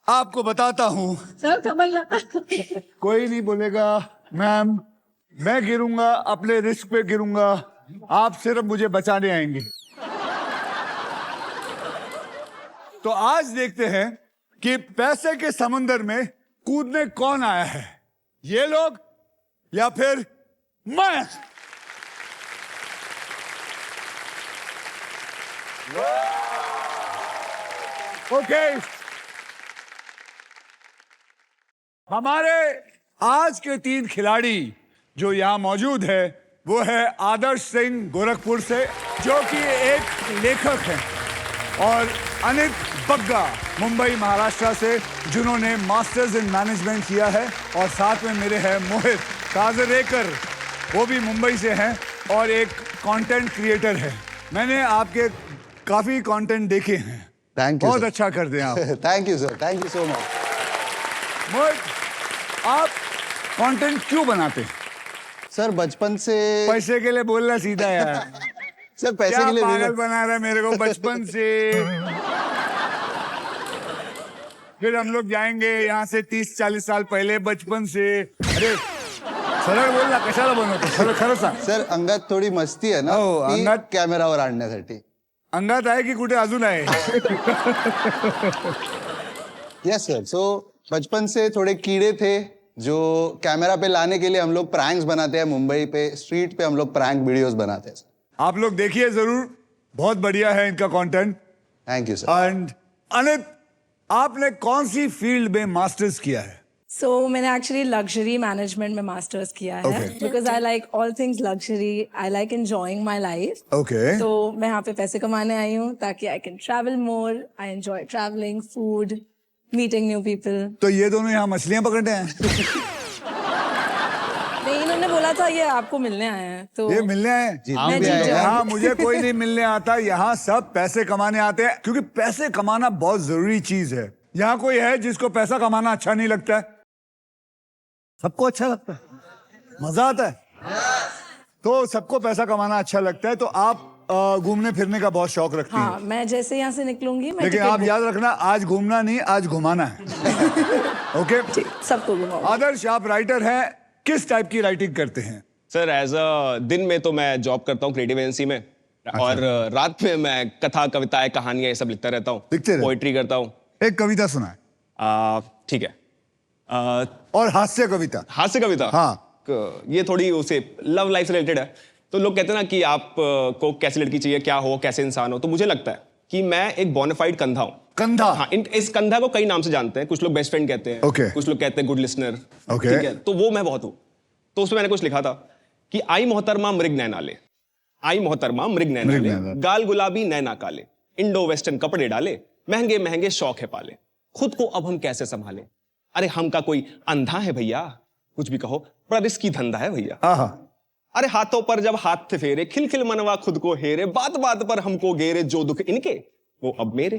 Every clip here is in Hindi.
आपको बताता हूँ। सर कमल कोई नहीं बोलेगा मैम, मैं गिरूंगा, अपने रिस्क पे गिरूंगा, आप सिर्फ मुझे बचाने आएंगे। तो आज देखते हैं कि पैसे के समुंदर में कूदने कौन आया है, ये लोग या फिर मैं। ओके, हमारे आज के 3 खिलाड़ी जो यहाँ मौजूद है वो है आदर्श सिंह गोरखपुर से, जो कि एक लेखक हैं, और अनित बग्गा मुंबई महाराष्ट्र से, जिन्होंने मास्टर्स इन मैनेजमेंट किया है, और साथ में मेरे हैं मोहित काजरेकर, वो भी मुंबई से हैं और एक कंटेंट क्रिएटर है। मैंने आपके काफी कंटेंट देखे हैं। थैंक यू, बहुत अच्छा करते हैं आप। Thank you sir, thank you so much. Mohit, आप कंटेंट क्यों बनाते हैं? सर बचपन से पैसे के लिए बोलना सीधा यार। सर पैसे क्या के लिए पागल नहीं, बना रहा है मेरे को बचपन से। फिर हम लोग जाएंगे यहाँ से 30-40 साल पहले, बचपन से। अरे सरळ बोलला, कशाला बनवतो, खरं सांग। सर अंगात थोडी मस्ती आहे ना, हो, ती अंगात- कॅमेरावर आणण्यासाठी। अंगात आहे की कुठे अजून आहे? यस सर, सो बचपन से थोड़े कीड़े थे जो कैमरा पे लाने के लिए हम लोग प्रैंक्स बनाते हैं। मुंबई पे स्ट्रीट पे हम लोग प्रैंक वीडियोस बनाते हैं। आप लोग देखिए जरूर, बहुत बढ़िया है इनका content. Thank you sir. And Anit, आपने कौन सी फील्ड में मास्टर्स किया है? सो मैंने एक्चुअली लग्जरी मैनेजमेंट में मास्टर्स किया है, Okay. Because I like all things luxury, I like enjoying my life. Okay. तो मैं यहाँ पे पैसे कमाने आई हूँ ताकि I can travel more. I enjoy travelling, food, meeting new people. तो ये दोनों यहाँ मछलियां पकड़ने हैं? नहीं, इन्होंने बोला था ये आपको मिलने आए हैं, तो ये मिलने आए? मैं जीत जाऊंगी। यहाँ मुझे कोई नहीं मिलने आता, यहाँ सब पैसे कमाने आते हैं, क्योंकि पैसे कमाना बहुत जरूरी चीज है। यहाँ कोई है जिसको पैसा कमाना अच्छा नहीं लगता है? सबको अच्छा लगता है, मजा आता है। तो सबको पैसा कमाना अच्छा लगता है, तो आप घूमने फिरने का बहुत शौक रखती हाँ, हैं। मैं जैसे यहाँ से निकलूंगी मैं लेकिन टिकट आप बुक- याद रखना, आज घूमना नहीं, आज घुमाना है। ओके। ठीक, सबको घुमाऊंगी। आदर्श, आप राइटर हैं, किस टाइप की राइटिंग करते हैं? सर एज अ दिन में तो मैं जॉब करता हूँ क्रिएटिव एजेंसी में, और रात में मैं कथा, कविताएं, कहानियां ये सब लिखता रहता हूँ। लिखते रहते? पोइट्री करता हूँ। एक कविता सुनाए। ठीक है। और हास्य कविता। हास्य कविता। हाँ। ये थोड़ी उसे लव लाइफ से रिलेटेड है। तो लोग कहते हैं ना कि आप को कैसी लड़की चाहिए, क्या हो, कैसे इंसान हो, तो मुझे लगता है कि मैं एक बोनाफाइड कंधा हूँ। कंधा? हाँ, इस कंधा को कई नाम से जानते हैं। कुछ लोग बेस्ट फ्रेंड कहते हैं, Okay. कुछ लोग कहते हैं गुड लिसनर। Okay. ठीक है, तो वो मैं बहुत हूँ। तो उसमें मैंने कुछ लिखा था कि आई मोहतरमा मृग नैनाले, आई मोहतरमा मृग नैनाले, नैनाले। गाल गुलाबी नैना काले, इंडो वेस्टर्न कपड़े डाले, महंगे महंगे शौक है पाले, खुद को अब हम कैसे संभालें, अरे हम का कोई अंधा है भैया, कुछ भी कहो पर इसकी धंधा है भैया, आहा। अरे हाथों पर जब हाथ थे फेरे, खिलखिल मनवा खुद को हेरे, बात बात पर हमको गेरे, जो दुख इनके वो अब मेरे,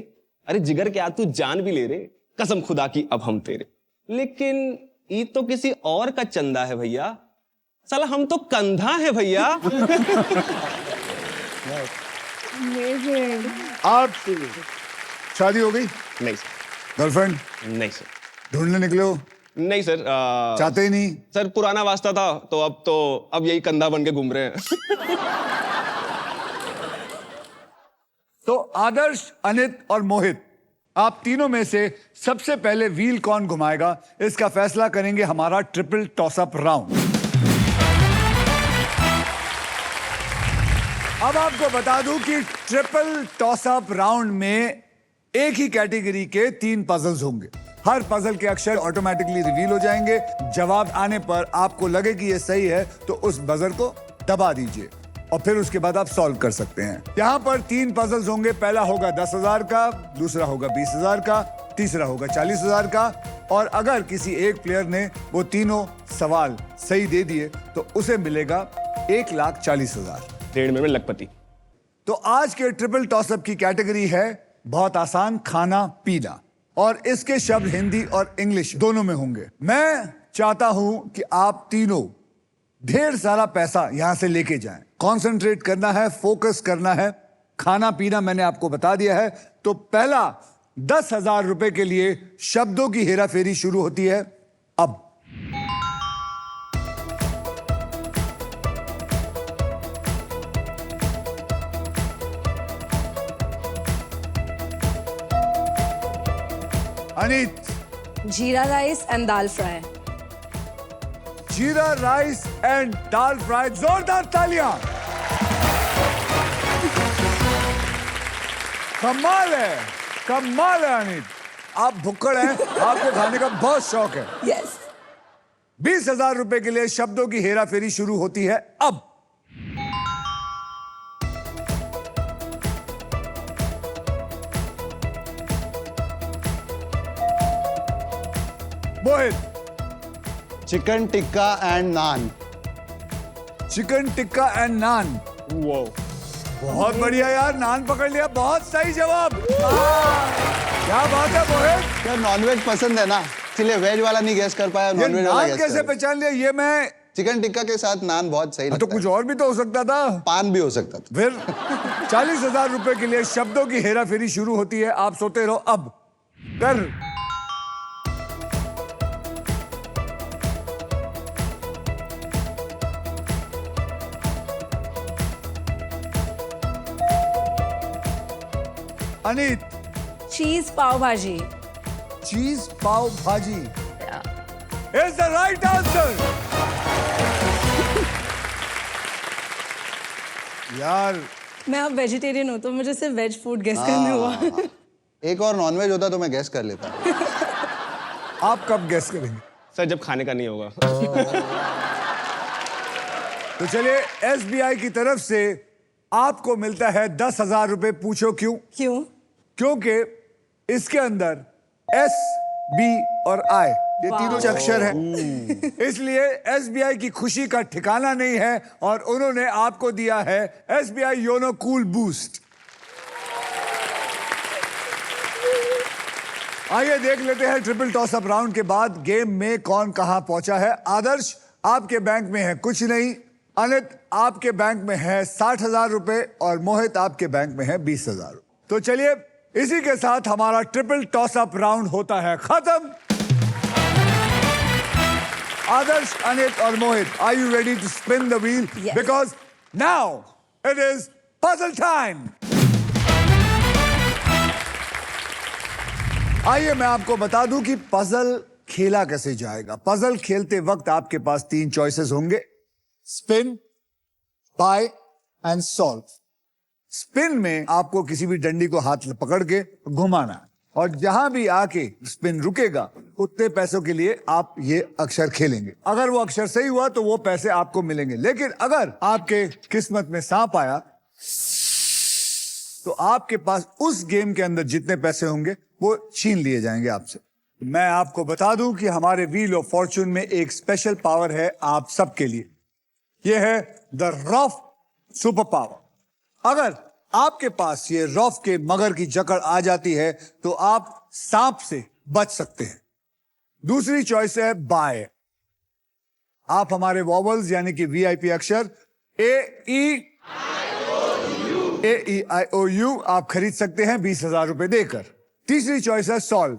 अरे जिगर क्या तू जान भी ले रे, कसम खुदा की अब हम तेरे, लेकिन ये तो किसी और का चंदा है भैया, साला हम तो कंधा है भैया। आप शादी हो गई? नहीं सर, गर्लफ्रेंड नहीं सर, ढूंढने निकले हो? नहीं सर। चाहते ही नहीं? सर पुराना वास्ता था, तो अब यही कंधा बन के घूम रहे हैं। तो आदर्श, अनित और मोहित, आप तीनों में से सबसे पहले व्हील कौन घुमाएगा, इसका फैसला करेंगे हमारा ट्रिपल टॉसअप राउंड। अब आपको बता दूं कि ट्रिपल टॉसअप राउंड में एक ही कैटेगरी के 3 पजल्स होंगे। हर पजल के अक्षर ऑटोमेटिकली रिवील हो जाएंगे। जवाब आने पर आपको लगे कि ये सही है तो उस बजर को दबा दीजिए और फिर उसके बाद आप सॉल्व कर सकते हैं। यहाँ पर 3 पजल्स होंगे। पहला होगा 10,000 का, दूसरा होगा 20,000 का, तीसरा होगा 40,000 का, और अगर किसी एक प्लेयर ने वो तीनों सवाल सही दे दिए तो उसे मिलेगा 1,40,000। 1.5 मिनट में लखपति। तो आज के ट्रिपल टॉसअप की कैटेगरी है बहुत आसान, खाना पीना, और इसके शब्द हिंदी और इंग्लिश दोनों में होंगे। मैं चाहता हूं कि आप तीनों ढेर सारा पैसा यहां से लेके जाएं। कंसंट्रेट करना है, फोकस करना है। खाना पीना मैंने आपको बता दिया है। तो पहला 10,000 रुपए के लिए शब्दों की हेराफेरी शुरू होती है अब। अनीत, जीरा राइस एंड दाल फ्राई। जीरा राइस एंड दाल फ्राई, जोरदार तालियां। कमाल है अनीत, आप भुक्कड़ हैं, आपको खाने का बहुत शौक है। यस। 20,000 रुपए के लिए शब्दों की हेराफेरी शुरू होती है अब। Mohit, chicken tikka and naan. Chicken tikka and naan. वो बहुत बढ़िया यार, नान पकड़ लिया, बहुत सही जवाब। क्या बात है मोहित, क्या नॉनवेज पसंद है ना, इसलिए वेज वाला नहीं गैस कर पाया, ये नॉनवेज वाला नान गैस कैसे कर। पहचान लिया? ये मैं चिकन टिक्का के साथ नान बहुत सही तो लगता कुछ है। और भी तो हो सकता था। पान भी हो सकता था। फिर 40,000 रुपए के लिए शब्दों की हेराफेरी शुरू होती है, आप सोते रहो अब। कर। अनीत, चीज पाव भाजी। चीज पाव भाजी इज द राइट आंसर। यार मैं अब वेजिटेरियन हूँ तो मुझे सिर्फ वेज फूड गेस करने हुआ। एक और नॉनवेज होता तो मैं गैस कर लेता। आप कब गेस करेंगे? सर जब खाने का नहीं होगा। तो चलिए, SBI की तरफ से आपको मिलता है 10,000 रुपए। पूछो क्यों? क्यों? क्योंकि इसके अंदर S, B और I ये तीनों अक्षर हैं। इसलिए SBI की खुशी का ठिकाना नहीं है और उन्होंने आपको दिया है SBI योनो कूल बूस्ट। आइए देख लेते हैं ट्रिपल टॉस अप राउंड के बाद गेम में कौन कहां पहुंचा है। आदर्श, आपके बैंक में है कुछ नहीं। अनित, आपके बैंक में है 60,000 रुपए और मोहित, आपके बैंक में है 20,000। तो चलिए, इसी के साथ हमारा ट्रिपल टॉस अप राउंड होता है खत्म। आदर्श, अनित और Mohit, are you ready to spin the wheel? Yes. Because now it is puzzle time. आइए मैं आपको बता दूं कि पजल खेला कैसे जाएगा। पजल खेलते वक्त आपके पास 3 चॉइसेस होंगे, spin, buy and solve. Spin में आपको किसी भी डंडी को हाथ पकड़ के घुमाना है और जहां भी आके स्पिन रुकेगा उतने पैसों के लिए आप ये अक्षर खेलेंगे। अगर वो अक्षर सही हुआ तो वो पैसे आपको मिलेंगे, लेकिन अगर आपके किस्मत में सांप आया तो आपके पास उस गेम के अंदर जितने पैसे होंगे वो छीन लिए जाएंगे आपसे। मैं आपको बता दूं कि हमारे व्हील ऑफ फॉर्चून में एक स्पेशल पावर है आप सबके लिए। यह है द रॉफ सुपर पावर। अगर आपके पास ये रॉफ के मगर की जकड़ आ जाती है तो आप सांप से बच सकते हैं। दूसरी चॉइस है बाय। आप हमारे वॉवल्स यानी कि VIP अक्षर AEIOU आप खरीद सकते हैं 20,000 रुपए देकर। तीसरी चॉइस है सॉल्व।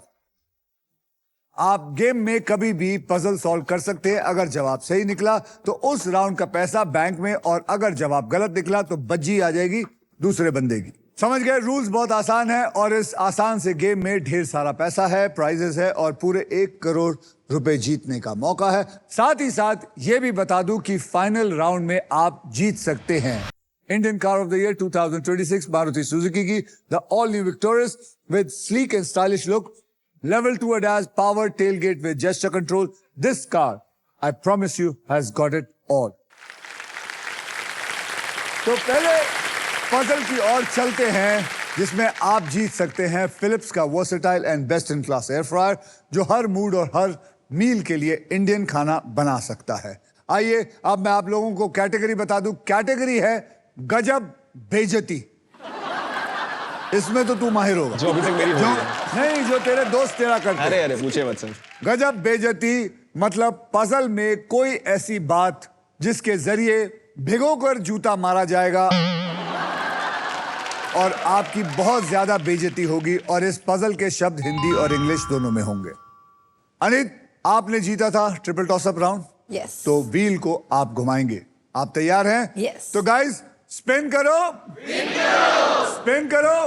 आप गेम में कभी भी पजल सॉल्व कर सकते हैं। अगर जवाब सही निकला तो उस राउंड का पैसा बैंक में, और अगर जवाब गलत निकला तो बज्जी आ जाएगी दूसरे बंदे की। समझ गए? रूल्स बहुत आसान है और इस आसान से गेम में ढेर सारा पैसा है, प्राइजेस है और पूरे 1 करोड़ रुपए जीतने का मौका है। साथ ही साथ ये भी बता दूं कि फाइनल राउंड में आप जीत सकते हैं Indian car of the year 2026 Maruti Suzuki की the all new Victoris with sleek and stylish look, level 2 ADAS, power tailgate with gesture control. This car, I promise you, has got it all. तो पहले पजल की ओर चलते हैं जिसमें आप जीत सकते हैं फिलिप्स का versatile and best in class air fryer, जो हर मूड और हर मील के लिए इंडियन खाना बना सकता है। आइए अब मैं आप लोगों को कैटेगरी बता दूं। कैटेगरी है गजब बेइज्जती। इसमें तो तू माहिर होगा, जो अभी तक मेरी जो हुई है। नहीं, जो तेरे दोस्त तेरा करते हैं। अरे पूछे मत सर। गजब बेइज्जती मतलब पजल में कोई ऐसी बात जिसके जरिए भिगोकर जूता मारा जाएगा और आपकी बहुत ज्यादा बेइज्जती होगी और इस पजल के शब्द हिंदी और इंग्लिश दोनों में होंगे। अनित, आपने जीता था triple toss up round, Yes. तो व्हील को आप घुमाएंगे। आप तैयार हैं? Yes. तो गाइस स्पिन करो, स्पिन करो।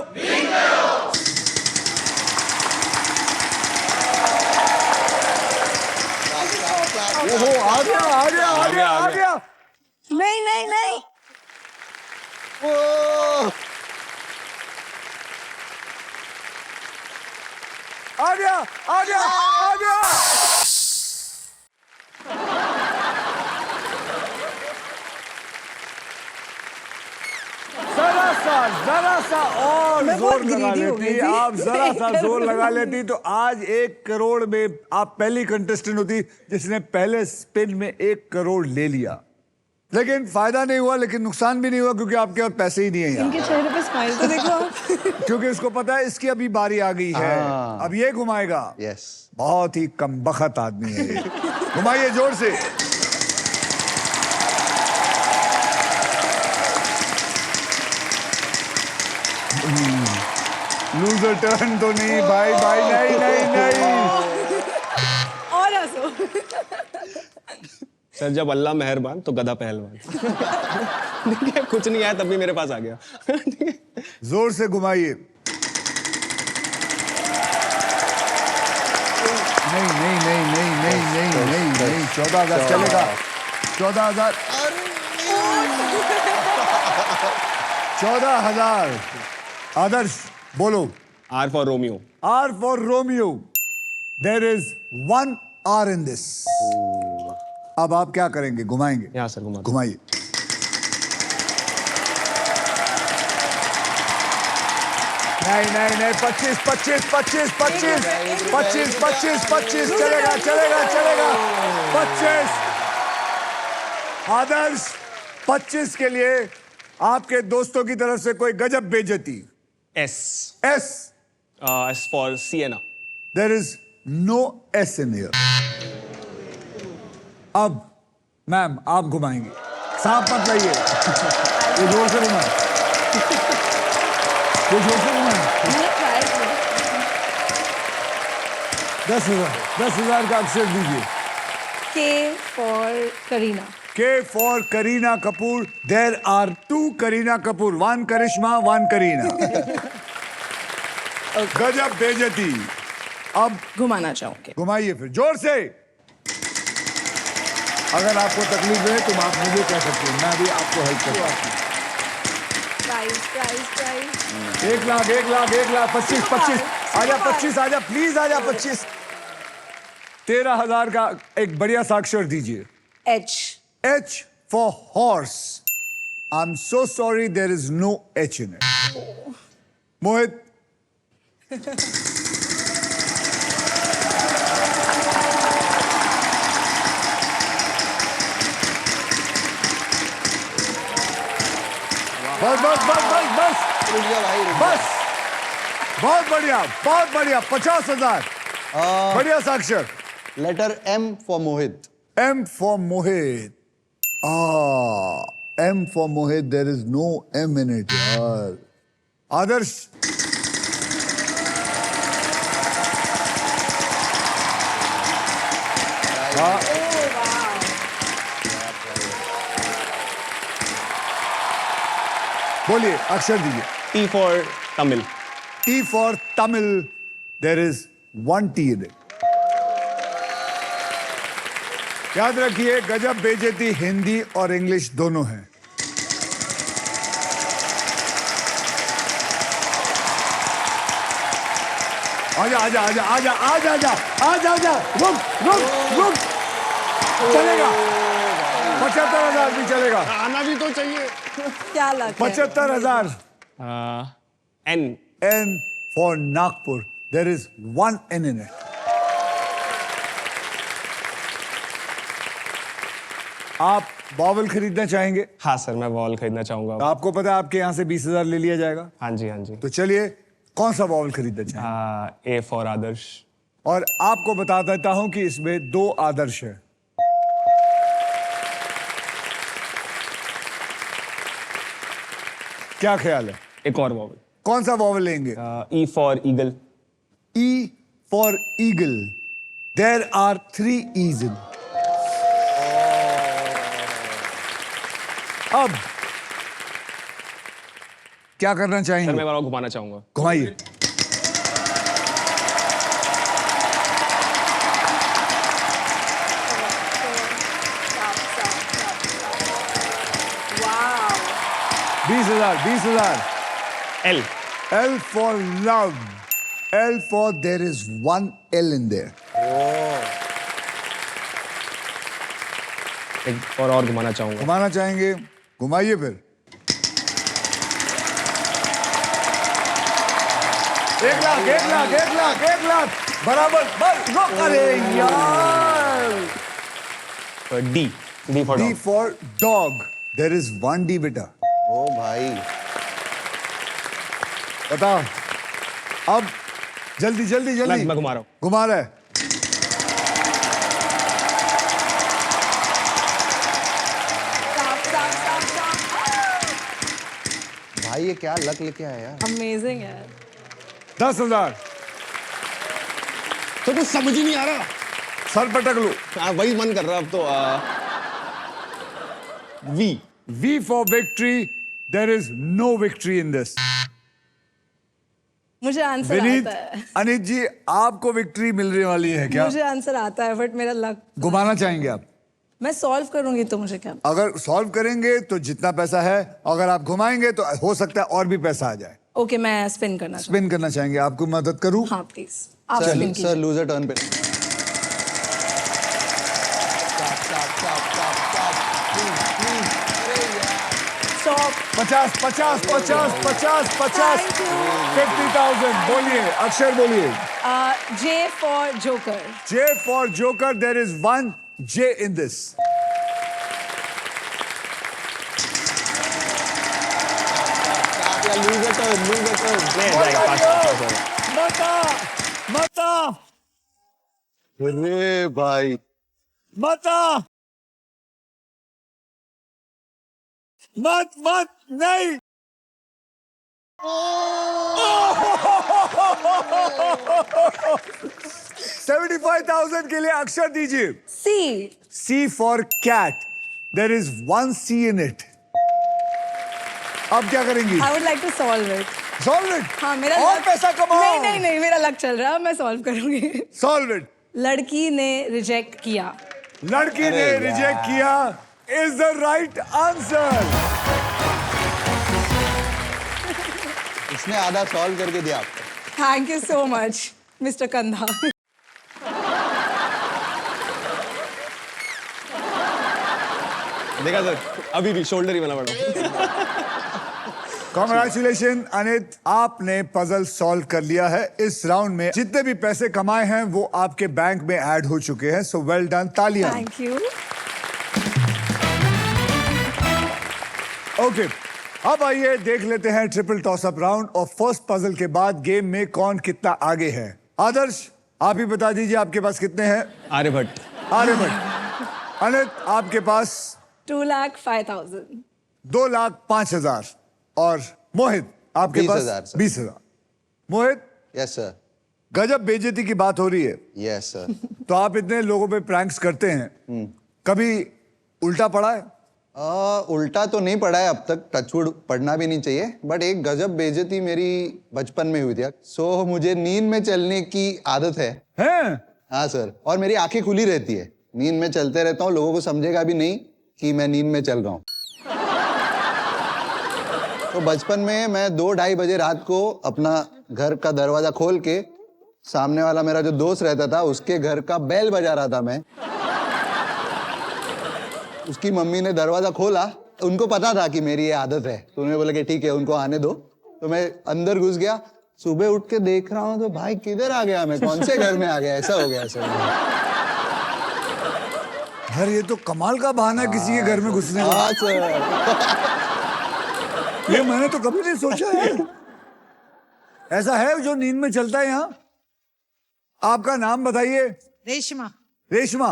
ओहो, आ गया आ गया आ गया आ गया। नहीं नहीं नहीं। आ गया आ गया आ गया। जरा सा और मैं जोर बहुत लगा greedy हो लेती, गई थी। आप जरा सा जोर लगा लेती तो आज 1 करोड़ में आप पहली कंटेस्टेंट होती जिसने पहले स्पिन में 1 करोड़ ले लिया। लेकिन फायदा नहीं हुआ, लेकिन नुकसान भी नहीं हुआ क्योंकि आपके पास पैसे ही नहीं है यहाँ। इनके चेहरे पे स्माइल तो देखो आप। क्योंकि इसको पता है इसकी अभी बारी आ गई है, अब ये घुमाएगा। यस। बहुत ही कमबख्त आदमी है ये। घुमाइए जोर से। लूजर टर्न तो नहीं भाई, भाई नहीं नहीं नहीं। और हंसो। सर जब अल्लाह मेहरबान तो गधा पहलवान। देखिए कुछ नहीं आया तब भी मेरे पास आ गया। ठीक है? जोर से घुमाइए। नहीं नहीं नहीं नहीं नहीं नहीं नहीं नहीं 14,000 चलेगा। 14,000 14,000। आदर्श बोलो। R for Romeo. R for Romeo. There is 1 R in this. अब आप क्या करेंगे? घुमाएंगे? यहाँ सर घुमा दो। घुमाइए। नहीं नहीं नहीं 25 25 25 25 25 25 25 चलेगा चलेगा चलेगा 25। आदर्श 25 के लिए आपके दोस्तों की तरफ से कोई गजब बेइज्जती। S S. S for Sienna. There is no S in here. अब मैम आप घुमाएंगे। सांप मत लाइए। ये जोर से घुमाए, ये जोर से घुमाए। मैंने ट्राई किया। 10,000 का अक्षर दीजिए। K for Kareena. K for Kareena Kapoor. There are 2 Kareena Kapoor. 1 करिश्मा, 1 करीना। गजब बेइज्जती। अब घुमाना चाहूंगी। घुमाइए फिर जोर से। अगर आपको तकलीफ है तो आप मुझे कह सकते हैं, मैं भी आपको हेल्प कर सकता हूँ। Price price price. 1 lakh 1 lakh 1 lakh 25 25 आजा 25 आजा प्लीज आजा 25। 13,000 का एक बढ़िया सा अक्षर दीजिए। H. H for horse. I'm so sorry there is no H in it. मोहित बस बस बस बस बस रुक जा भाई, रुक जा। बस बहुत बढ़िया 50,000। बढ़िया सा अक्षर। Letter M for Mohit. M for Mohit. M for Mohit. There is no M in it, यार। आदर्श बोलिए, अक्षर दीजिए। T for Tamil. T for Tamil. There is 1 T in it. याद रखिए गजब बेइज्जती हिंदी और इंग्लिश दोनों हैं। आजा आजा आजा आजा आजा आजा आजा आजा रुक रुक रुक चलेगा 75,000 भी चलेगा। आना भी तो चाहिए। क्या लग है? 75,000। N. N for Nagpur. There is 1 N in it. आप बॉवल खरीदना चाहेंगे? हाँ सर मैं वॉल खरीदना चाहूंगा। आपको पता है आपके यहाँ से 20,000 ले लिया जाएगा। हाँ जी हाँ जी। तो चलिए कौन सा बॉवल खरीदना चाहेंगे? ए फॉर आदर्श। और आपको बता देता हूं कि इसमें 2 आदर्श है। क्या ख्याल है? एक और वॉवल, कौन सा वॉवल लेंगे? E for eagle. E for eagle. There are 3 E's in. अब क्या करना सर चाहेंगे? मैं वाला घुमाना चाहूंगा। घुमाइए। Wow. 20,000. L. L for love. L for there is 1 L in there. एक और घुमाना चाहूंगा। घुमाना चाहेंगे? घुमाइए फिर। 1 लाख, 1 लाख, 1 लाख, 1 लाख बराबर। बस रुक, अरे यार। D, D for D for dog. There is 1 D बेटा। ओ भाई, बताओ। अब जल्दी जल्दी जल्दी। मैं घुमा रहा हूँ। घुमा रहा है। भाई ये क्या लक लेके आया यार। Amazing यार। 10,000। तो कुछ समझ ही नहीं आ रहा। सर पटक लो। वही मन कर रहा अब तो। We. V for victory. There is no victory in this. मुझे आंसर विनीत, आता है। अनित जी, आपको विक्ट्री मिलने वाली है क्या? मुझे आंसर आता है बट मेरा लक। घुमाना चाहेंगे आप? मैं सॉल्व करूंगी तो मुझे क्या? अगर सॉल्व करेंगे तो जितना पैसा है, अगर आप घुमाएंगे तो हो सकता है और भी पैसा आ जाए। ओके, मैं स्पिन करना चाहूँ। स्पिन करना चाहेंगे? आपको मदद करूं? हाँ प्लीज, आप सर, स्पिन सर कीजिए। लूजर टर्न पे। स्टॉप। 50, 50, 50, 50, 50, Thank you. 50,000। बोलिए, अक्षर बोलिए। J for joker. J for Joker. There is 1 J in this. Loser turn, loser turn. नहीं जाएगा, पास। मता, मता, अरे भाई, मता, मत मत नहीं। 75,000 के लिए अक्षर दीजिए। सी। C for cat. There is 1 C in it. अब क्या करेंगी? I would like to solve it. Solve it. हाँ, मेरा और luck- पैसा कमाओ। नहीं नहीं नहीं, मेरा लक चल रहा है, मैं सॉल्व करूंगी। Solve it. लड़की ने रिजेक्ट किया। लड़की ने यार। रिजेक्ट किया is the right answer. इसने आधा सॉल्व करके दिया आपको। Thank you so much mister कंधा। देखा सर, अभी भी शोल्डर ही बना पड़ा। Congratulations अनित, आपने पजल सॉल्व कर लिया है। इस राउंड में जितने भी पैसे कमाए हैं वो आपके बैंक में ऐड हो चुके हैं। सो वेल डन, तालियां। Thank you. ओके, अब आइए देख लेते हैं ट्रिपल टॉस अप राउंड और फर्स्ट पजल के बाद गेम में कौन कितना आगे है। आदर्श, आप ही बता दीजिए आपके पास कितने हैं? आर्यभट्ट। आर्यभट्ट। अनित, आपके पास 2,05,000। 2,05,000 और मोहित आपके पास 20,000 सर। 20,000। मोहित, यस सर, गजब बेइज्जती की बात हो रही है। Yes sir. तो आप इतने लोगों पे प्रैंक्स करते हैं, कभी उल्टा पड़ा है? उल्टा तो नहीं पड़ा है अब तक, टचवुड पढ़ना भी नहीं चाहिए, बट एक गजब बेइज्जती मेरी बचपन में हुई थी। सो मुझे नींद में चलने की आदत है। हैं? हाँ सर, और मेरी आंखें खुली रहती है, नींद में चलते रहता हूँ, लोगों को समझेगा भी नहीं कि मैं नींद में चल रहा हूँ। तो बचपन में मैं 2-2:30 बजे रात को अपना घर का दरवाजा खोल के सामने वाला मेरा जो दोस्त रहता था उसके घर का बेल बजा रहा था मैं। उसकी मम्मी ने दरवाजा खोला, उनको पता था कि मेरी ये आदत है, तो उन्होंने बोला कि ठीक है उनको आने दो। तो मैं अंदर घुस गया, सुबह उठ के देख रहा हूँ तो भाई किधर आ गया मैं, कौन से घर में आ गया, ऐसा हो गया सर। यार ये तो कमाल का बहाना है किसी के घर में घुसने का। हाँ सर, ये मैंने तो कभी नहीं सोचा है। ऐसा है जो नींद में चलता है यहाँ? आपका नाम बताइए। रेशमा। रेशमा।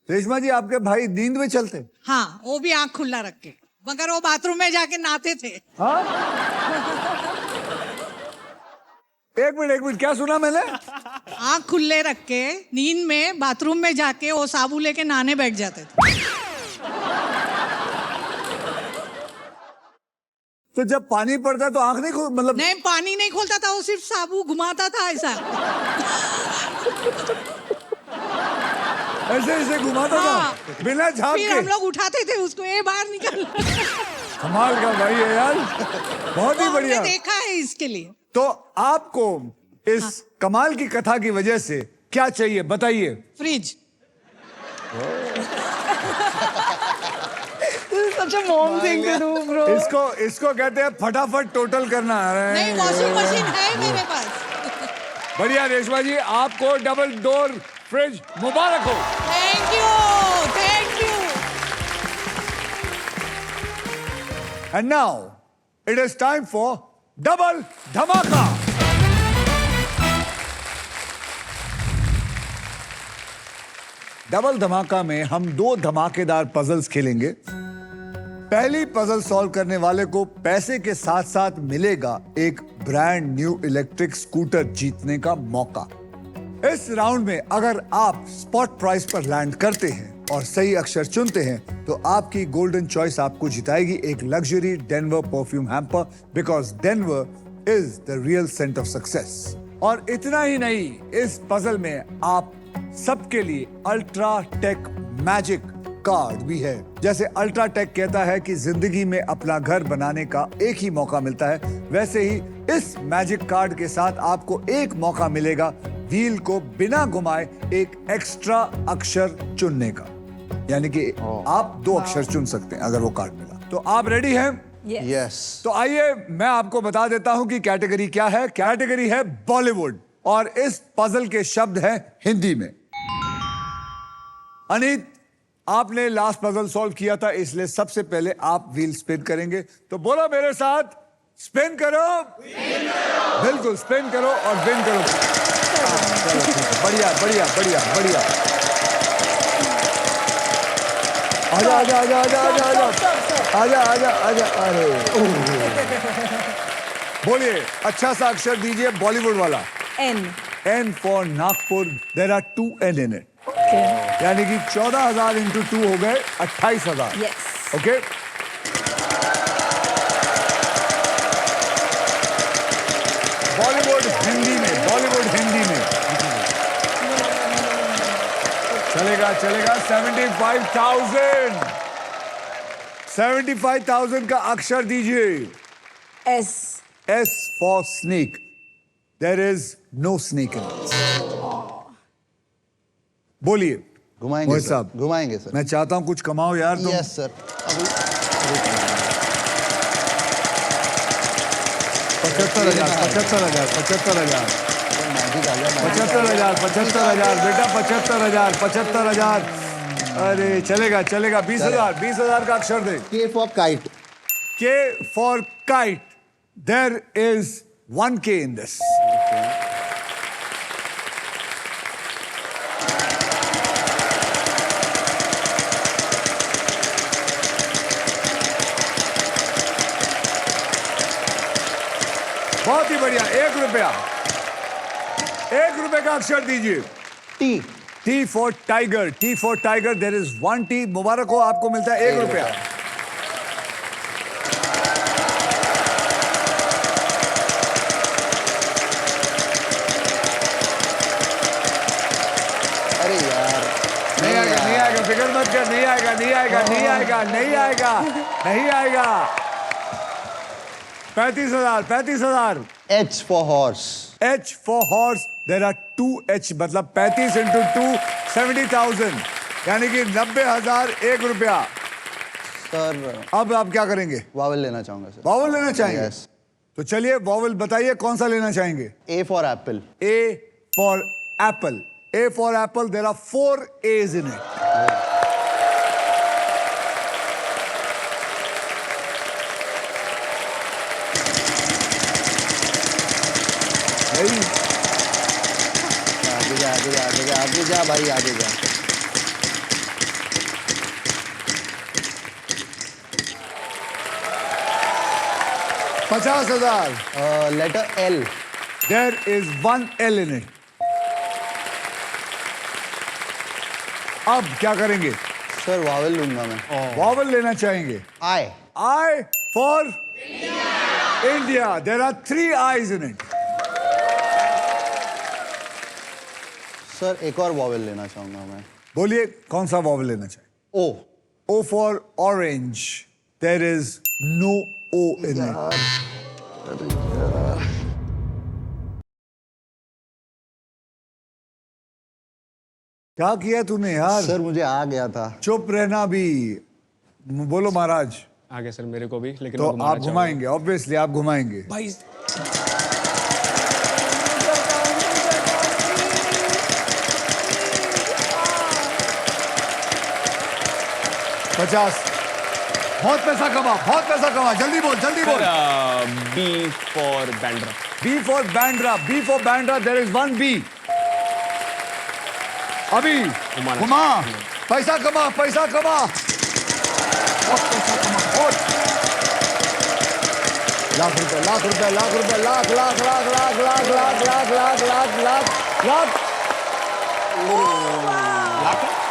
रेशमा जी, आपके भाई नींद में चलते? हाँ, वो भी आंख खुला रख के, मगर वो बाथरूम में जाके नहाते थे। हाँ? एक मिनट, क्या सुना मैंने? आँख खुले रख के नींद में बाथरूम में जाके वो साबु लेके नहाने बैठ जाते थे। तो जब पानी पड़ता है तो आंख नहीं खोल, मतलब नहीं, पानी नहीं खोलता था, वो सिर्फ साबु घुमाता था ऐसा। ऐसे ऐसे घुमाता हाँ। था बिना झांक फिर के। हम लोग उठाते थे उसको, ये बाहर निकल। कमाल का भाई है यार, बहुत ही हमने बढ़िया। देखा है इसके लिए। तो आपको इस कमाल की कथा की वजह से क्या चाहिए बताइए? Fridge. Such a mom thing to do, bro. इसको कहते हैं फटाफट टोटल करना। नहीं, वॉशिंग मशीन है मेरे पास। बढ़िया रेशमा जी, आपको डबल डोर फ्रिज मुबारक हो। Thank you, thank you. And now it is time for double धमाका। डबल धमाका में हम 2 धमाकेदार पजल्स खेलेंगे। पहली पजल सॉल्व करने वाले को पैसे के साथ साथ मिलेगा एक ब्रांड न्यू इलेक्ट्रिक स्कूटर जीतने का मौका। इस राउंड में अगर आप स्पॉट प्राइस पर लैंड करते हैं और सही अक्षर चुनते हैं तो आपकी गोल्डन चॉइस आपको जिताएगी एक luxury Denver perfume hamper, because Denver is the real scent of success. और इतना ही नहीं, इस पजल में आप सबके लिए अल्ट्रा टेक मैजिक कार्ड भी है। जैसे अल्ट्रा टेक कहता है कि जिंदगी में अपना घर बनाने का एक ही मौका मिलता है, वैसे ही इस मैजिक कार्ड के साथ आपको एक मौका मिलेगा व्हील को बिना घुमाए एक एक्स्ट्रा अक्षर चुनने का। यानी कि आप 2 अक्षर चुन सकते हैं अगर वो कार्ड मिला। तो आप रेडी हैं? यस। तो आइए मैं आपको बता देता हूं कि कैटेगरी क्या है। कैटेगरी है बॉलीवुड और इस पजल के शब्द हैं हिंदी में। अनीत, आपने लास्ट पजल सॉल्व किया था, इसलिए सबसे पहले आप व्हील स्पिन करेंगे। तो बोलो मेरे साथ, स्पिन करो। बिल्कुल स्पिन करो और विन करो। चलो ठीक है, बढ़िया बढ़िया बढ़िया बढ़िया। आजा आजा आजा आजा आजा आजा आजा आजा आजा। अरे बोलिए, अच्छा सा अक्षर दीजिए बॉलीवुड वाला। N. N for Nagpur. There are 2 N in it. Okay. यानी कि 14,000 इंटू 2 हो गए 28,000। Yes. ओके, बॉलीवुड हिंदी में, बॉलीवुड हिंदी में चलेगा चलेगा। 75,000 75,000 का अक्षर दीजिए। S. S for snake. There is no snake in it. बोलिए घुमाएंगे मोहित सर, साहब। घुमाएंगे सर। मैं चाहता हूं कुछ कमाओ यार तुम। Yes sir. 75,000 75,000 75,000 मैजिक आ गया, मैजिक आ 75,000 75,000 बेटा 75,000 75,000। अरे चलेगा चलेगा। 20,000 20,000 का अक्षर दे। K for kite. K for kite. There is 1 K in this. बहुत ही बढ़िया। 1 रुपया। 1 रुपए का अक्षर दीजिए। T. T for tiger. T for tiger. There is 1 T. मुबारक हो, आपको मिलता है 1 रुपया। अरे यार, नहीं आएगा नहीं आएगा, फिक्र मत कर। नहीं आएगा नहीं आएगा नहीं आएगा नहीं आएगा नहीं आएगा। 35,000 35,000। H for horse. H for horse. There are 2 H, मतलब 35 इंटू 2 70,000, यानी कि 90,000 1 रुपया। सर अब आप क्या करेंगे? वावल लेना चाहूंगा सर। वॉवल लेना चाहेंगे? Yes. तो चलिए वॉवल बताइए कौन सा लेना चाहेंगे? A for apple. A for apple. A for apple. There are 4 A's in it. Hey. आगे जा आगे जा आगे जा आगे जा भाई, आगे जा। 50,000. Letter L. There is one L in it. अब क्या करेंगे? सर वावल लूंगा मैं. वॉवल लेना चाहेंगे? आई. I for India. There are 3 I's in it. Sir एक और वावल लेना चाहूंगा मैं. बोलिए कौन सा वॉवल लेना चाहिए? ओ. O for orange. There is no O in it. क्या किया तूने यार? सर मुझे आ गया था. चुप रहना भी. बोलो महाराज. आ गया सर मेरे को भी, लेकिन तो मैं घुमाना आप घुमाएंगे, ऑब्वियसली आप घुमाएंगे. भाई 50. बहुत पैसा कमा, जल्दी बोल. B for Bandra. B for Bandra. There is one B. अभी घुमा. पैसा कमा. बहुत पैसा कमा. बहुत. लाख रुपए.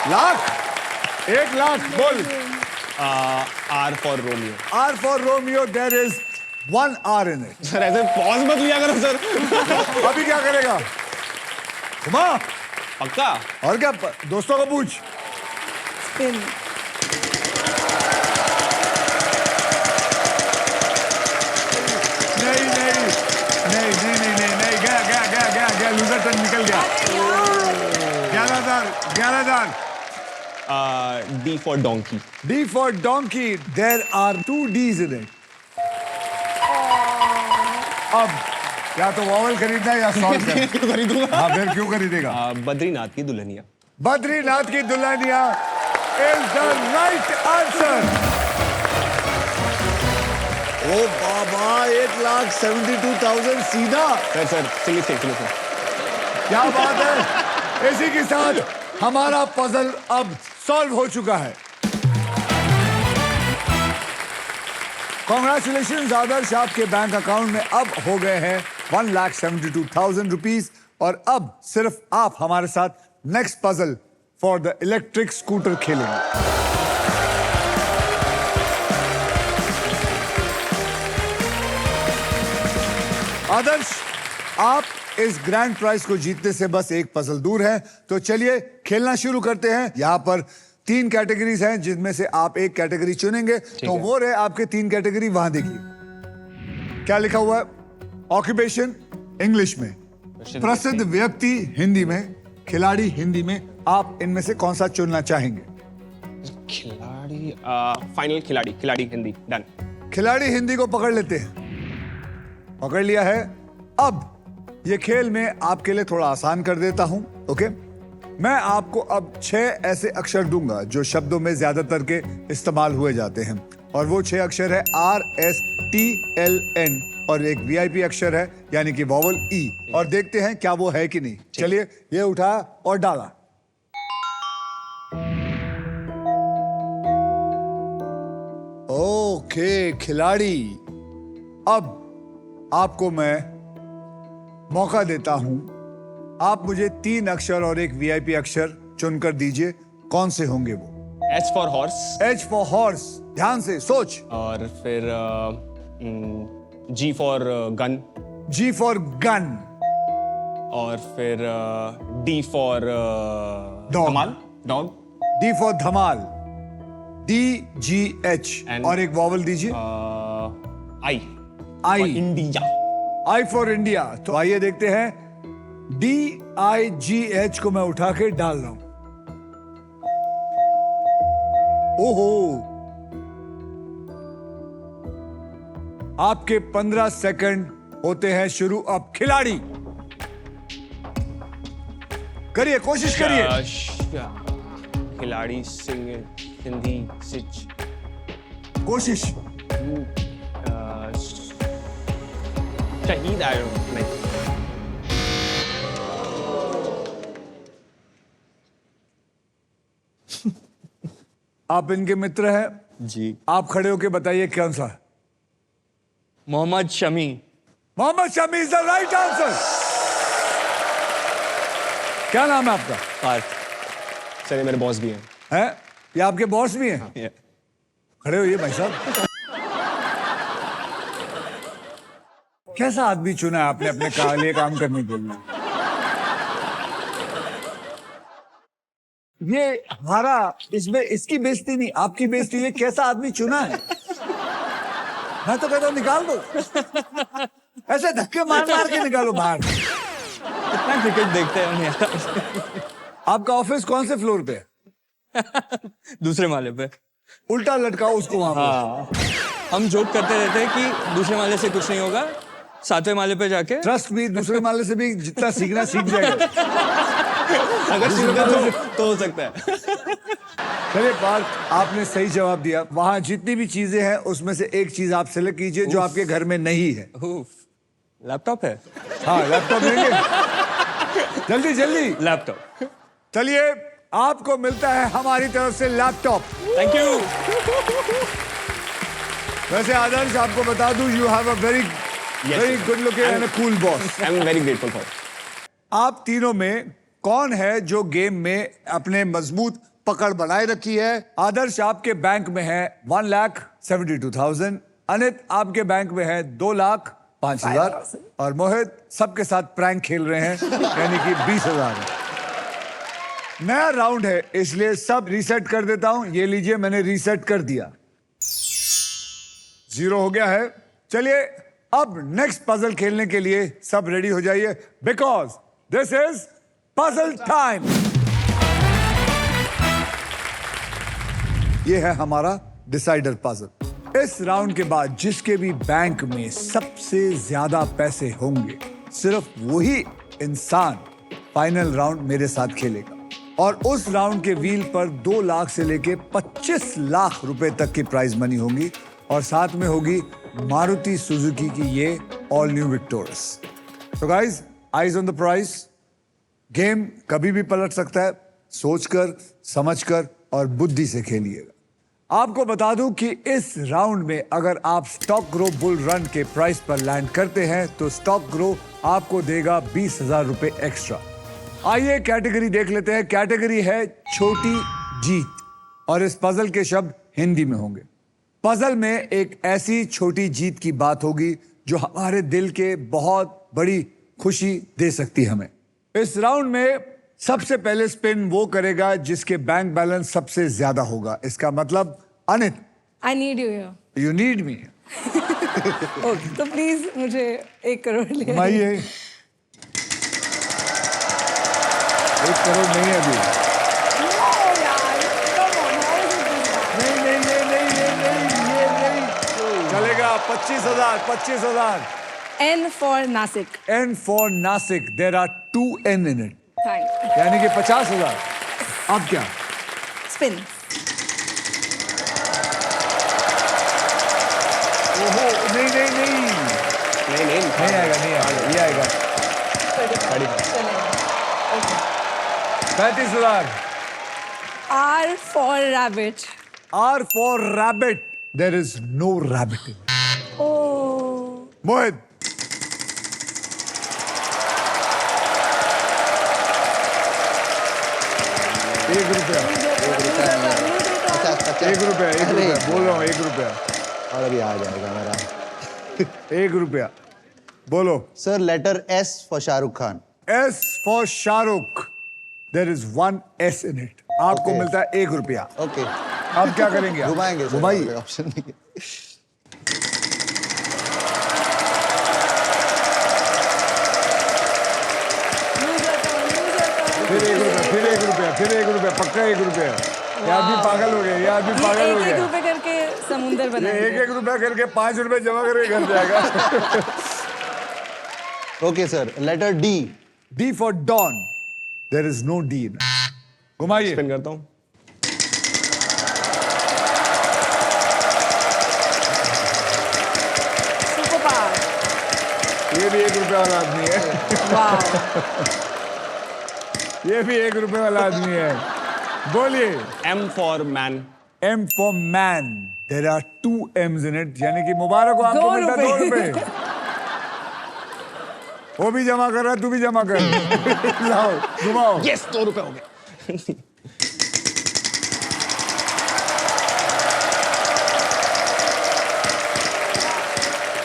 लाख. 1 लाख. बोल. R for Romeo. R for Romeo. There is 1 R in it. Sir ऐसे पॉज मत लिया करो सर. अभी क्या करेगा? घुमा. पक्का. और क्या? दोस्तों को पूछ. Spin. नहीं. गया. लूजर टर्न निकल गया. 11,000. D for donkey. D for donkey. There are 2 D's in it. अब या तो वॉवल खरीदना है या सॉल्व करना. क्यों खरीदूंगा? हाँ फिर क्यों खरीदेगा? बद्रीनाथ की दुल्हनिया. बद्रीनाथ की Dulhania is the right answer. ओ बाबा 1,72,000 सीधा. सर चलिए क्या बात है. इसी के साथ हमारा पजल अब सॉल्व हो चुका है. कॉन्ग्रेचुलेशन आदर्श, आपके बैंक अकाउंट में अब हो गए हैं 1,72,000 रुपीज. और अब सिर्फ आप हमारे साथ next puzzle for the electric scooter खेलेंगे. आदर्श, आप इस ग्रैंड प्राइज को जीतने से बस एक पजल दूर हैं. तो चलिए खेलना शुरू करते हैं. यहाँ पर 3 कैटेगरीज हैं जिनमें से आप एक कैटेगरी चुनेंगे. तो वो रहे आपके 3 कैटेगरी. वहां देखिए क्या लिखा हुआ है. ऑक्यूपेशन इंग्लिश में, प्रसिद्ध व्यक्ति हिंदी में, खिलाड़ी हिंदी में. आप इनमें से कौन सा चुनना चाहेंगे? खिलाड़ी. फाइनल खिलाड़ी हिंदी. डन. खिलाड़ी हिंदी को पकड़ लेते हैं. पकड़ लिया है. अब ये खेल में आपके लिए थोड़ा आसान कर देता हूं. ओके, मैं आपको अब 6 ऐसे अक्षर दूंगा जो शब्दों में ज्यादातर के इस्तेमाल हुए जाते हैं. और वो 6 अक्षर है RSTLN. और एक VIP अक्षर है यानी कि वॉवल E. और देखते हैं क्या वो है कि नहीं. चलिए ये उठाया और डाला. ओके खिलाड़ी. अब आपको मैं मौका देता हूं. आप मुझे 3 अक्षर और एक VIP अक्षर चुनकर दीजिए. कौन से होंगे वो? H for horse. H for horse. ध्यान से सोच. और फिर G for gun. G for gun. और फिर D for Dog. Dhamaal. Dog. D for Dhamaal. DGH. And- और एक वॉवल दीजिए. I. I. India. I for India. तो आइए देखते हैं. DIGH को मैं उठा के डाल रहा हूं. ओहो, आपके 15 सेकंड होते हैं शुरू. अब खिलाड़ी करिए, कोशिश करिए. खिलाड़ी सिंह हिंदी सिच. कोशिश. शहीद. नहीं. आप इनके मित्र हैं. जी. आप खड़े होके बताइए कौन सा है. Mohammed Shami. Mohammed Shami is the right answer. क्या नाम है आपका? पार्थ। चलिए मेरे बॉस भी हैं। है ये आपके बॉस भी हैं? ये खड़े होइए भाई साहब। कैसा आदमी चुना है आपने अपने लिए काम करने के लिए? ये हमारा इसमें इसकी बेइज्जती नहीं, आपकी बेइज्जती। ये कैसा आदमी चुना है? मैं तो कहता हूं निकाल दो, ऐसे धक्के मार मार के निकालो बाहर। कितना क्रिकेट देखते हैं हम यार। आपका ऑफिस कौन से फ्लोर पे है? दूसरे माले पे। उल्टा लटकाओ उसको वहां पर। हाँ, हम जोक करते रहते हैं कि दूसरे माले से कुछ नहीं होगा, 7वें माले पे जाके। ट्रस्ट भी दूसरे माले से भी जितना सीखना सीख जाएगा। अगर सीखा तो हो सकता है। चलिए पार्थ, आपने सही जवाब दिया। वहां जितनी भी चीजें हैं उसमें से एक चीज आप सेलेक्ट कीजिए जो आपके घर में नहीं है। लैपटॉप है। हाँ, लैपटॉप लेंगे? जल्दी जल्दी। लैपटॉप। चलिए, आपको मिलता है हमारी तरफ से लैपटॉप। Thank you. वैसे आदर्श, आपको बता दूं, you have a very good looking and cool boss. I am very grateful for. आप तीनों में कौन है जो गेम में अपने मजबूत पकड़ बनाए रखी है? आदर्श आपके बैंक में है 1,72,000। अनित आपके बैंक में है 2,05,000। और मोहित सबके साथ प्रैंक खेल रहे हैं, यानी कि 20,000 है। नया राउंड है इसलिए सब रीसेट कर देता हूं। ये लीजिए, मैंने रीसेट कर दिया। 0 हो गया है। चलिए, अब नेक्स्ट पजल खेलने के लिए सब रेडी हो जाइए, because this is puzzle time. ये है हमारा डिसाइडर पजल। इस राउंड के बाद जिसके भी बैंक में सबसे ज्यादा पैसे होंगे, सिर्फ वही इंसान फाइनल राउंड मेरे साथ खेलेगा। और उस राउंड के व्हील पर 2 लाख से लेके 25 लाख रुपए तक की प्राइज मनी होगी। और साथ में होगी मारुति सुजुकी की ये ऑल न्यू विक्टोरस। तो guys, eyes on the price. Game कभी भी पलट सकता है। सोचकर, समझकर और बुद्धि से खेलिएगा। आपको बता दूं कि इस राउंड में अगर आप स्टॉक ग्रो बुल रन के प्राइस पर लैंड करते हैं तो स्टॉक ग्रो आपको देगा 20,000 रुपए एक्स्ट्रा। आइए कैटेगरी देख लेते हैं। कैटेगरी है छोटी जीत और इस पजल के शब्द हिंदी में होंगे। पजल में एक ऐसी छोटी जीत की बात होगी जो हमारे दिल के बहुत बड़ी खुशी दे सकती हमें। इस राउंड में सबसे पहले स्पिन वो करेगा जिसके बैंक बैलेंस सबसे ज्यादा होगा। इसका मतलब Anit, I need you here. You need me. Okay, तो प्लीज मुझे 1 करोड़ ले आइए। भाई, 1 करोड़ नहीं है अभी। नहीं नहीं नहीं नहीं ये नहीं चलेगा। 25,000। N for Nasik. N for Nasik. There are 2 N in it. Thank you. यानी कि 50,000। अब क्या? Spin. ओहो, नहीं नहीं नहीं नहीं आएगा। ये आएगा 35,000। R for Rabbit. R for rabbit. There is no rabbit in it. Oh. मोहित, ₹1। 1 रुपया। बोल रहा हूँ, ₹1। और अभी आ जाएगा मेरा। ₹1। बोलो। Sir, letter S for Shahrukh Khan. S for Shahrukh. There is 1 S in it. आपको Okay. मिलता है ₹1। ओके, अब क्या करेंगे आप? घुमाएंगे सर, घुमाइए। कोई ऑप्शन नहीं है। फिर एक रुपया, पक्का ₹1। ये आदमी पागल हो गया, ये आदमी पागल हो 1-1 गया। रुपए करके समुंदर ये बनाएंगे। 1-1 रुपया करके ₹5 जमा करके घर जाएगा। Okay sir, letter D। D for Dawn. There is no D in it. घुमाइए। स्पिन करता हूँ। Super power. ये भी ₹1 वाला आदमी है। Wow. ये भी ₹1 वाला आदमी है। बोलिए। M for man। M for man. There are 2 M's in it. यानी कि मुबारक हो आपको, मिलता 2 रुपए। वो भी जमा कर रहा है, तू भी जमा कर। लाओ घुमाओ। यस 2 रुपए हो गए।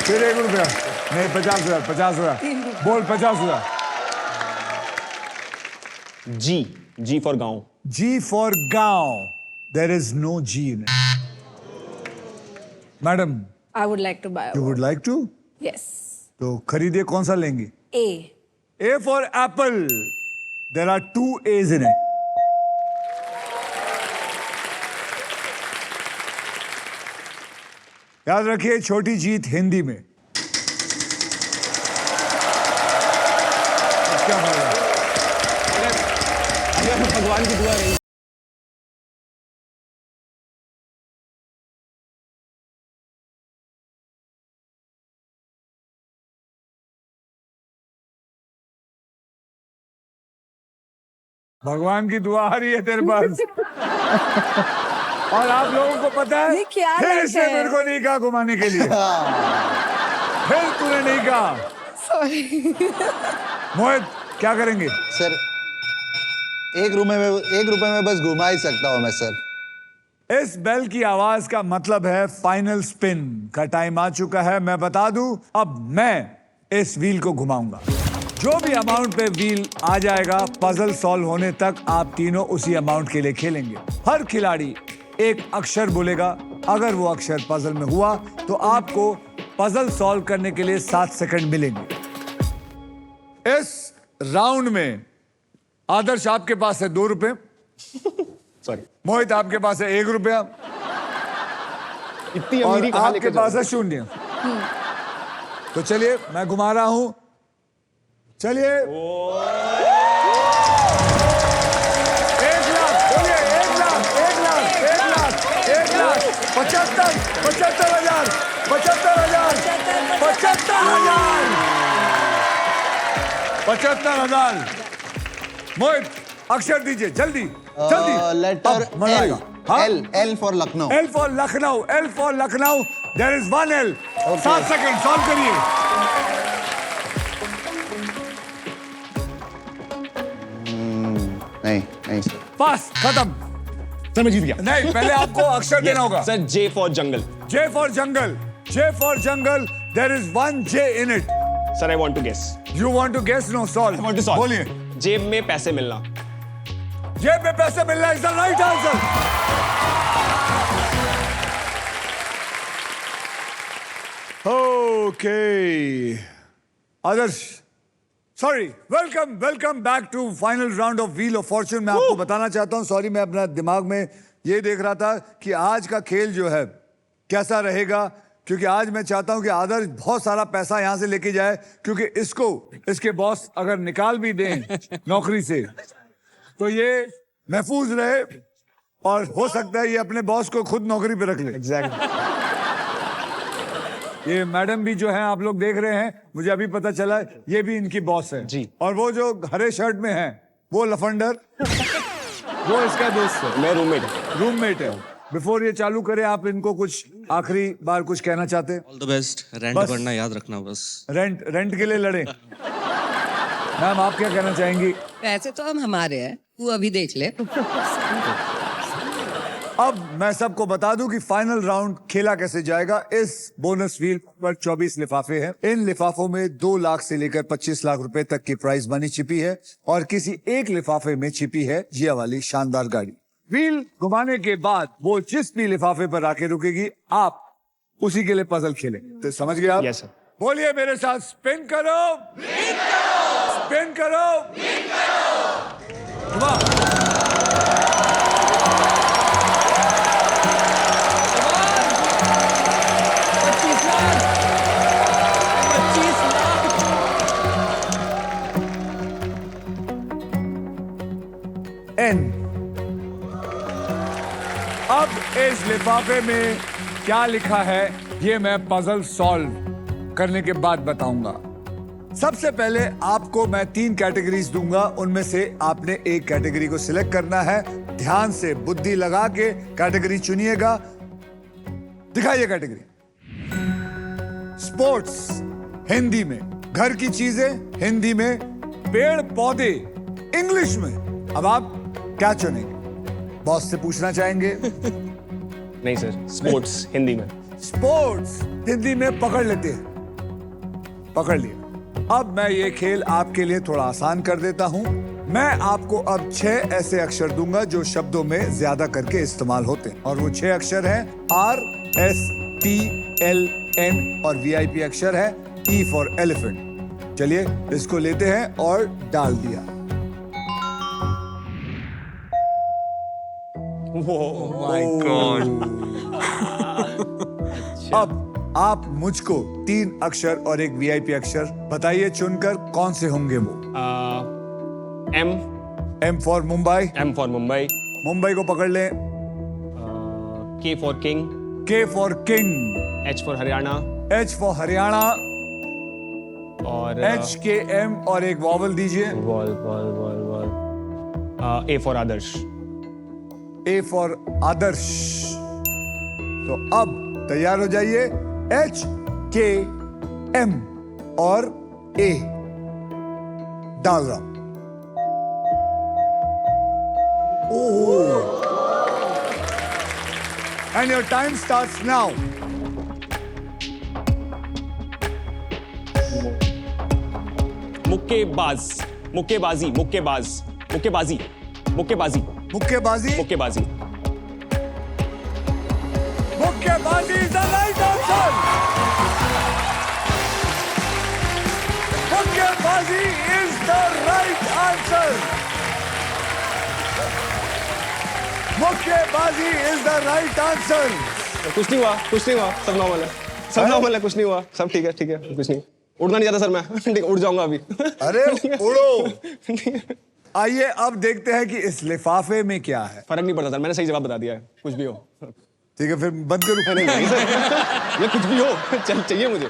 फिर 1 रुपया नहीं, 50,000, 50,000 बोल, 50,000। जी फॉर गांव। G for गांव। There is no G in it. Madam, I would like to buy you would like to? Yes. तो खरीदिए, कौन सा लेंगे? A. A for apple. There are 2 A's in it. याद रखिए, छोटी जीत हिंदी में। क्या फायदा? अगर भगवान की दुआ रही। भगवान की दुआ आ रही है तेरे पास। और आप लोगों को पता है, ये क्या फिर लग इसने है? मेरे को नहीं कहा घुमाने के लिए। फिर तूने नहीं कहा। Sorry. मोहित, क्या करेंगे? सर 1 रुपए में बस घुमा ही सकता हूँ मैं सर। इस बेल की आवाज का मतलब है फाइनल स्पिन का टाइम आ चुका है। मैं बता दूं, अब मैं इस व्हील को घुमाऊंगा। जो भी अमाउंट पे व्हील आ जाएगा, पजल सॉल्व होने तक आप तीनों उसी अमाउंट के लिए खेलेंगे। हर खिलाड़ी एक अक्षर बोलेगा। अगर वो अक्षर पजल में हुआ तो आपको पजल सॉल्व करने के लिए 7 सेकंड मिलेंगे। इस राउंड में आदर्श आपके पास है 2 रुपए, सॉरी, मोहित आपके पास है 1 रुपया, इतनी और अमीरी कहाँ आपके लेके पास जाओ? है 0। तो चलिए मैं घुमा रहा हूं। चलिए 1 लाख, बोलिए 1 लाख, 1 लाख, 1 लाख, 1 लाख, 75,000, 75,000, 75,000, 75,000, 75,000। मोहित, अक्षर दीजिए जल्दी जल्दी। लेटर अब मजा आएगा। हाँ? L for Lucknow. L for Lucknow, L for Lucknow. There is 1 L. 7 second solve करिए। नहीं सर। पास, खत्म। सर मैं जीत गया। नहीं, पहले आपको अक्षर देना होगा। Sir J for jungle. J for jungle. J for jungle. There is 1 J in it. Sir I want to guess. You want to guess? No, solve. I want to solve. बोलिए। जेब में पैसे मिलना। जेब में पैसे मिलना is the right answer. Okay. Adarsh, sorry, welcome back to final round of wheel of fortune. मैं आपको बताना चाहता हूं, सॉरी, मैं अपना दिमाग में ये देख रहा था कि आज का खेल जो है कैसा रहेगा, क्योंकि आज मैं चाहता हूं कि आदर्श बहुत सारा पैसा यहां से लेके जाए, क्योंकि इसको इसके बॉस अगर निकाल भी दें नौकरी से तो ये महफूज रहे, और हो सकता है ये अपने बॉस को खुद नौकरी पे रख ले। एग्जैक्टली। ये मैडम भी जो है, आप लोग देख रहे हैं, मुझे अभी पता चला ये भी इनकी बॉस है जी। और वो जो हरे शर्ट में है वो लफंडर वो इसका दोस्त है, मैं रूममेट है। बिफोर ये चालू करे, आप इनको कुछ आखिरी बार कुछ कहना चाहते हैं? All the best. रेंट बस। भरना याद रखना बस। रेंट के लिए लड़े। मैम, आप क्या कहना चाहेंगी? पैसे तो हम हमारे हैं, तू अभी देख ले। अब मैं सबको बता दूं कि फाइनल राउंड खेला कैसे जाएगा। इस बोनस व्हील पर 24 लिफाफे हैं। इन लिफाफों में 2 लाख से लेकर 25 लाख रुपए तक की प्राइस मनी छिपी है, और किसी एक लिफाफे में छिपी है जिया वाली शानदार गाड़ी। व्हील घुमाने के बाद वो जिस भी लिफाफे पर आके रुकेगी, आप उसी के लिए पजल खेलें। तो समझ गए आप? Yes, sir. बोलिए मेरे साथ, स्पिन करो, स्पिन करो, घुमा। N। अब इस लिफाफे में क्या लिखा है ये मैं पजल सॉल्व करने के बाद बताऊंगा। सबसे पहले आपको मैं 3 कैटेगरीज दूंगा, उनमें से आपने एक कैटेगरी को सिलेक्ट करना है। ध्यान से बुद्धि लगा के कैटेगरी चुनिएगा। दिखाइए कैटेगरी। स्पोर्ट्स हिंदी में, घर की चीजें हिंदी में, पेड़ पौधे इंग्लिश में। अब आप क्या चुनेंगे? बॉस से पूछना चाहेंगे? नहीं सर, स्पोर्ट्स हिंदी में। स्पोर्ट्स हिंदी में पकड़ लेते हैं, पकड़ लिया। अब मैं ये खेल आपके लिए थोड़ा आसान कर देता हूं। मैं आपको अब 6 ऐसे अक्षर दूंगा जो शब्दों में ज्यादा करके इस्तेमाल होते हैं, और वो 6 अक्षर हैं RSTLN, और VIP अक्षर है E फॉर एलिफेंट। चलिए इसको लेते हैं और डाल दिया। My God. अब आप मुझको 3 अक्षर और एक VIP अक्षर बताइए चुनकर, कौन से होंगे वो? M for Mumbai. For Mumbai. Mumbai को पकड़ लें। K for king. K for king. H for Haryana. H for Haryana. और HKM और एक वॉवल दीजिए। Vowel. A for Adarsh. A for Adarsh. तो अब तैयार हो जाइए। HKM और A डाल रहा हूं। And your time starts now. मुक्केबाज। मुक्केबाजी। मुक्केबाज। मुक्केबाजी। मुक्केबाजी। मुक्केबाजी। मुक्केबाजी। मुक्केबाजी is the right answer. मुक्केबाजी is the right answer. मुक्केबाजी is the right answer. कुछ नहीं हुआ, कुछ नहीं हुआ, सब नॉर्मल है, सब नॉर्मल है, कुछ नहीं हुआ, सब ठीक है, कुछ नहीं। उड़ना नहीं चाहता सर मैं, ठीक है, उड़ जाऊंगा अभी। अरे उड़ो। आइए अब देखते हैं कि इस लिफाफे में क्या है। फर्क नहीं पड़ता सर, मैंने सही जवाब बता दिया है, कुछ भी हो। ठीक है फिर बंद करूं? नहीं सर, ये कुछ भी हो, चाहिए मुझे।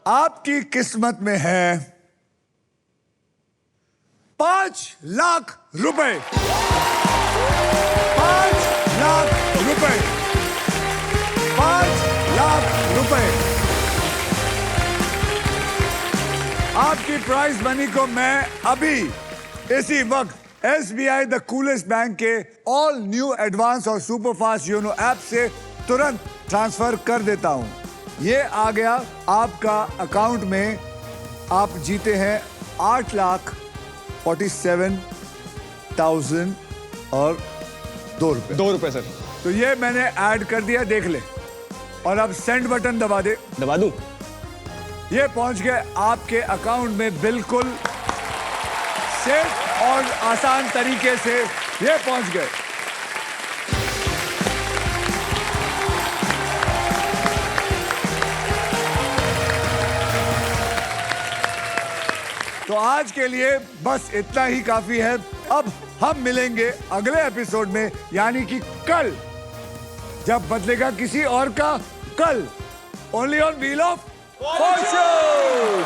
आपकी किस्मत में है 5 लाख रुपए। 5 लाख रुपए। 5 लाख रुपए। आपकी प्राइज मनी को मैं अभी इसी वक्त SBI द कूलेस्ट बैंक के ऑल न्यू एडवांस और सुपर फास्ट योनो ऐप से तुरंत ट्रांसफर कर देता हूं। ये आ गया आपका अकाउंट में। आप जीते हैं 8,47,000 और 2 रुपए। 2 रुपए सर। तो ये मैंने ऐड कर दिया, देख ले। और अब सेंड बटन दबा दे। दबा दूं? ये पहुंच गए आपके अकाउंट में, बिल्कुल सेफ और आसान तरीके से ये पहुंच गए। तो आज के लिए बस इतना ही काफी है। अब हम मिलेंगे अगले एपिसोड में, यानी कि कल, जब बदलेगा किसी और का कल। Only on wheel of Fortune.